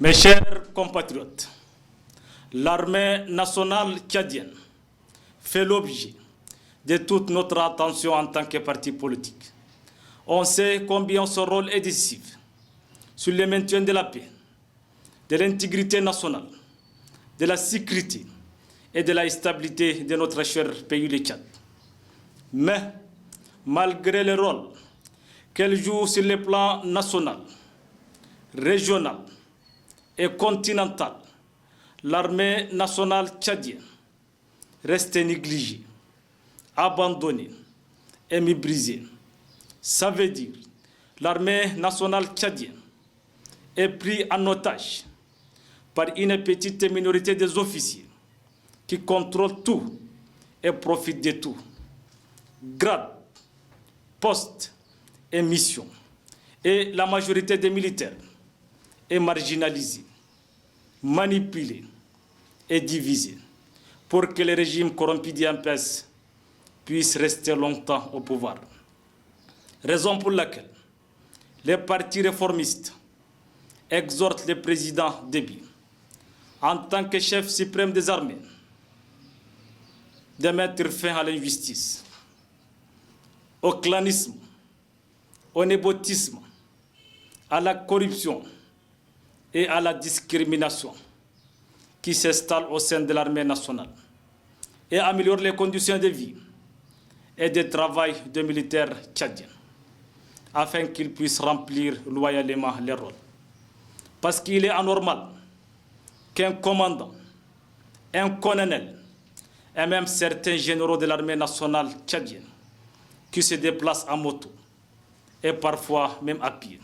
Mes chers compatriotes, l'armée nationale tchadienne fait l'objet de toute notre attention en tant que parti politique. On sait combien son rôle est décisif sur le maintien de la paix, de l'intégrité nationale, de la sécurité et de la stabilité de notre cher pays, le Tchad. Mais, malgré le rôle qu'elle joue sur le plan national, régional et continental, l'armée nationale tchadienne reste négligée, abandonnée et méprisée. Ça veut dire l'armée nationale tchadienne est prise en otage par une petite minorité des officiers qui contrôlent tout et profitent de tout. Grades, postes et missions. Et la majorité des militaires est marginalisée, manipulée et divisée pour que le régime corrompu d'IMPS puisse rester longtemps au pouvoir. Raison pour laquelle les partis réformistes exhortent le président Déby, en tant que chef suprême des armées, de mettre fin à l'injustice, au clanisme, au népotisme, à la corruption et à la discrimination qui s'installe au sein de l'armée nationale et améliore les conditions de vie et de travail des militaires tchadiens afin qu'ils puissent remplir loyalement leur rôle. Parce qu'il est anormal qu'un commandant, un colonel et même certains généraux de l'armée nationale tchadienne qui se déplacent en moto et parfois même à pied.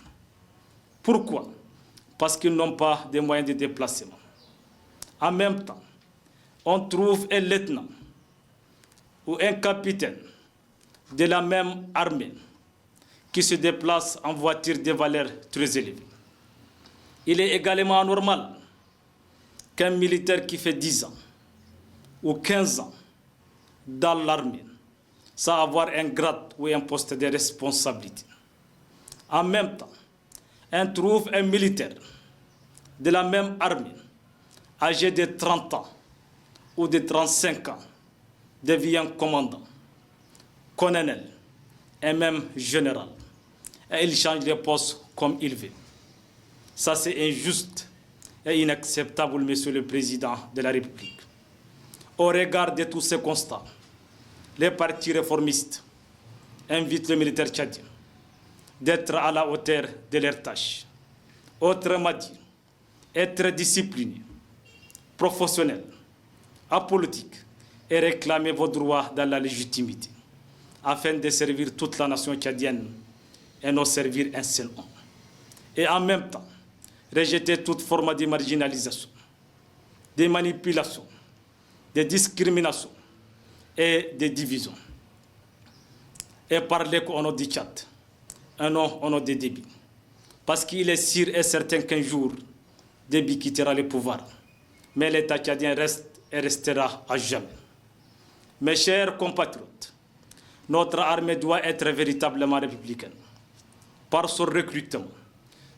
Pourquoi? Parce qu'ils n'ont pas de moyens de déplacement. En même temps, on trouve un lieutenant ou un capitaine de la même armée qui se déplace en voiture de valeur très élevée. Il est également anormal qu'un militaire qui fait 10 ans ou 15 ans dans l'armée sans avoir un grade ou un poste de responsabilité. En même temps, on trouve un militaire de la même armée, âgé de 30 ans ou de 35 ans, devient commandant, colonel et même général. Et il change de poste comme il veut. Ça, c'est injuste et inacceptable, Monsieur le Président de la République. Au regard de tous ces constats, les partis réformistes invitent le militaire tchadien d'être à la hauteur de leurs tâches. Autrement dit, être discipliné, professionnel, apolitique et réclamer vos droits dans la légitimité, afin de servir toute la nation tchadienne et non servir un seul homme. Et en même temps, rejeter toute forme de marginalisation, de manipulation, de discrimination et de division. Et parler au nom du Tchad, un nom au nom de Déby. Parce qu'il est sûr et certain qu'un jour, Déby quittera le pouvoir. Mais l'État tchadien reste et restera à jamais. Mes chers compatriotes, notre armée doit être véritablement républicaine. Par son recrutement,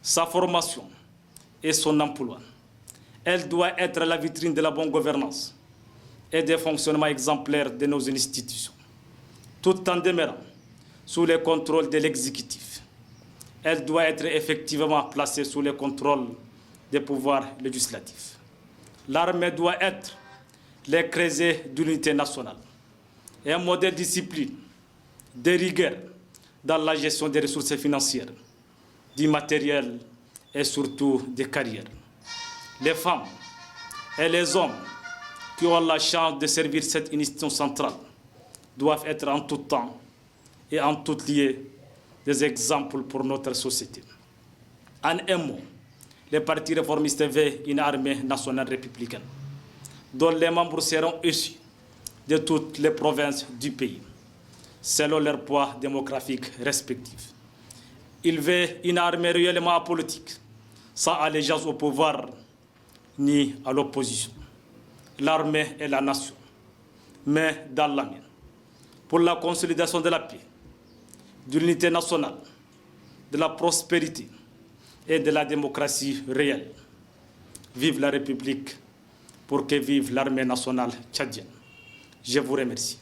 sa formation et son emploi. Elle doit être la vitrine de la bonne gouvernance et des fonctionnements exemplaires de nos institutions, tout en demeurant sous le contrôle de l'exécutif. Elle doit être effectivement placée sous le contrôle des pouvoirs législatifs. L'armée doit être le creuset de l'unité nationale et un modèle de discipline, de rigueur dans la gestion des ressources financières, du matériel et surtout des carrières. Les femmes et les hommes qui ont la chance de servir cette institution centrale doivent être en tout temps et en tout lieu des exemples pour notre société. En un mot, les partis réformistes veulent une armée nationale républicaine, dont les membres seront issus de toutes les provinces du pays, selon leur poids démographique respectif. Ils veulent une armée réellement apolitique, sans allégeance au pouvoir ni à l'opposition. L'armée est la nation, mais dans la mienne, pour la consolidation de la paix, de l'unité nationale, de la prospérité et de la démocratie réelle. Vive la République, pour que vive l'armée nationale tchadienne. Je vous remercie.